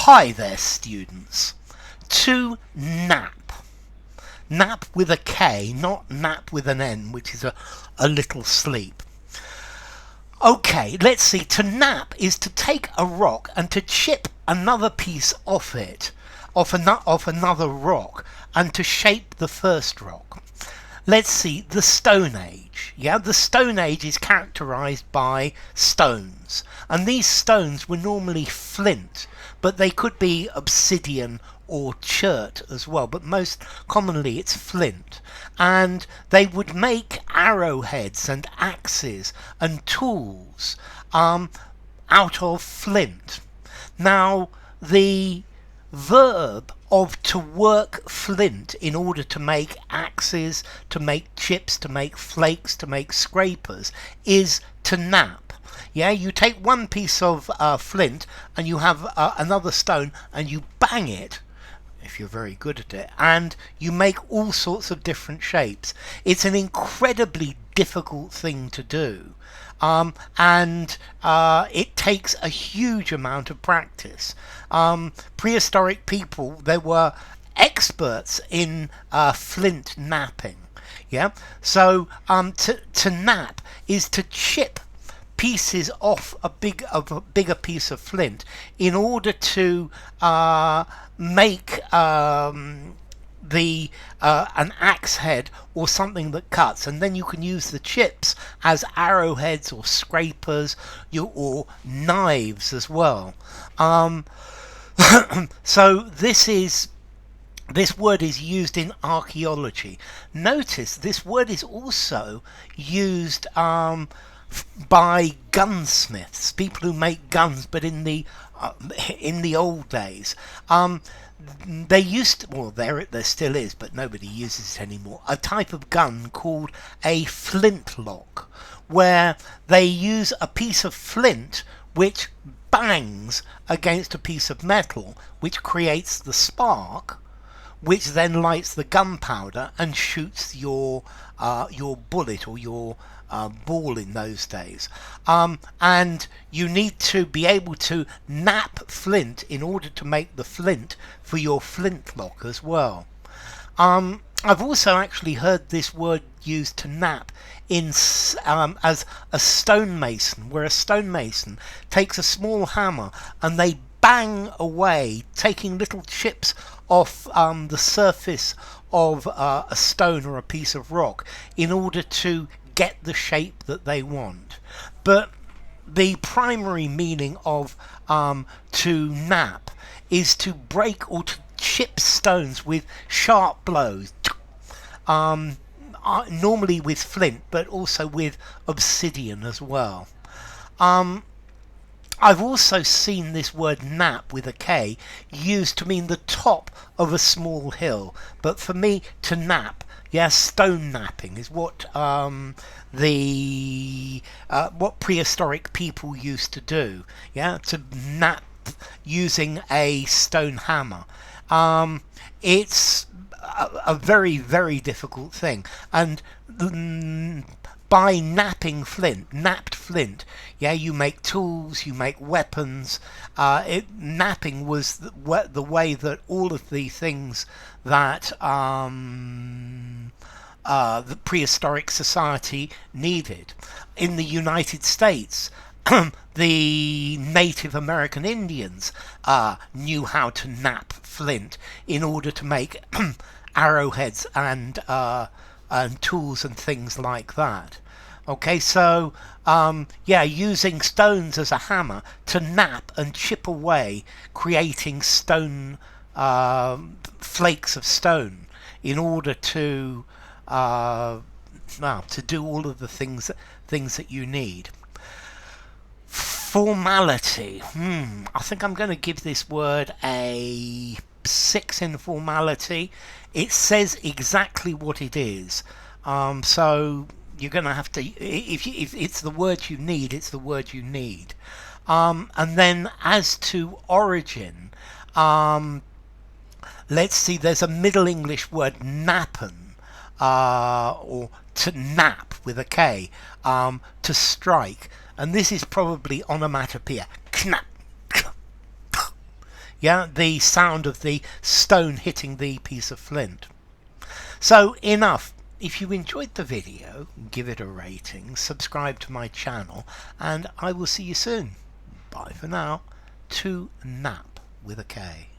Hi there, students. To nap. Nap with a K, not nap with an N, which is a little sleep. Okay, let's see. To nap is to take a rock and to chip another piece off it, off another rock, and to shape the first rock. Let's see, the Stone Age. Yeah, the Stone Age is characterized by stones. And these stones were normally flint, but they could be obsidian or chert as well. But most commonly it's flint. And they would make arrowheads and axes and tools out of flint. Now, the verb of to work flint in order to make axes, to make chips, to make flakes, to make scrapers is to nap. Yeah, you take one piece of flint and you have another stone and you bang it, if you're very good at it, and you make all sorts of different shapes. It's an incredibly difficult thing to do. And it takes a huge amount of practice. Prehistoric people, they were experts in flint napping. Yeah, so to nap is to chip pieces off a bigger piece of flint in order to make an axe head or something that cuts, and then you can use the chips as arrowheads or scrapers or knives as well. So this word is used in archaeology. Notice this word is also used by gunsmiths, people who make guns, but in the old days. They used to, well, there still is, but nobody uses it anymore, a type of gun called a flintlock, where they use a piece of flint which bangs against a piece of metal, which creates the spark, which then lights the gunpowder and shoots your bullet or your ball in those days. And you need to be able to nap flint in order to make the flint for your flintlock as well. I've also actually heard this word used to nap as a stonemason, where a stonemason takes a small hammer and they bang away, taking little chips off the surface of a stone or a piece of rock in order to get the shape that they want. But the primary meaning of to nap is to break or to chip stones with sharp blows, normally with flint, but also with obsidian as well. I've also seen this word nap with a K used to mean the top of a small hill, but for me, to nap, yeah, stone napping is what what prehistoric people used to do. Yeah, to nap using a stone hammer. It's a very, very difficult thing, and by napping flint, napped flint, yeah, you make tools, you make weapons. Napping was the way that all of the things that the prehistoric society needed. In the United States, the Native American Indians knew how to nap flint in order to make arrowheads and tools and things like that. Okay, so yeah, using stones as a hammer to nap and chip away, creating stone flakes of stone in order to do all of the things that you need. Formality. I think I'm going to give this word a 6 in formality. It says exactly what it is. So you're going to have to, if it's the word you need, it's the word you need. And then as to origin, let's see, there's a Middle English word nappen, or to nap with a K, to strike. And this is probably onomatopoeia. Knap. Yeah, the sound of the stone hitting the piece of flint. So enough. If you enjoyed the video, give it a rating, subscribe to my channel, and I will see you soon. Bye for now. To Knap with a K.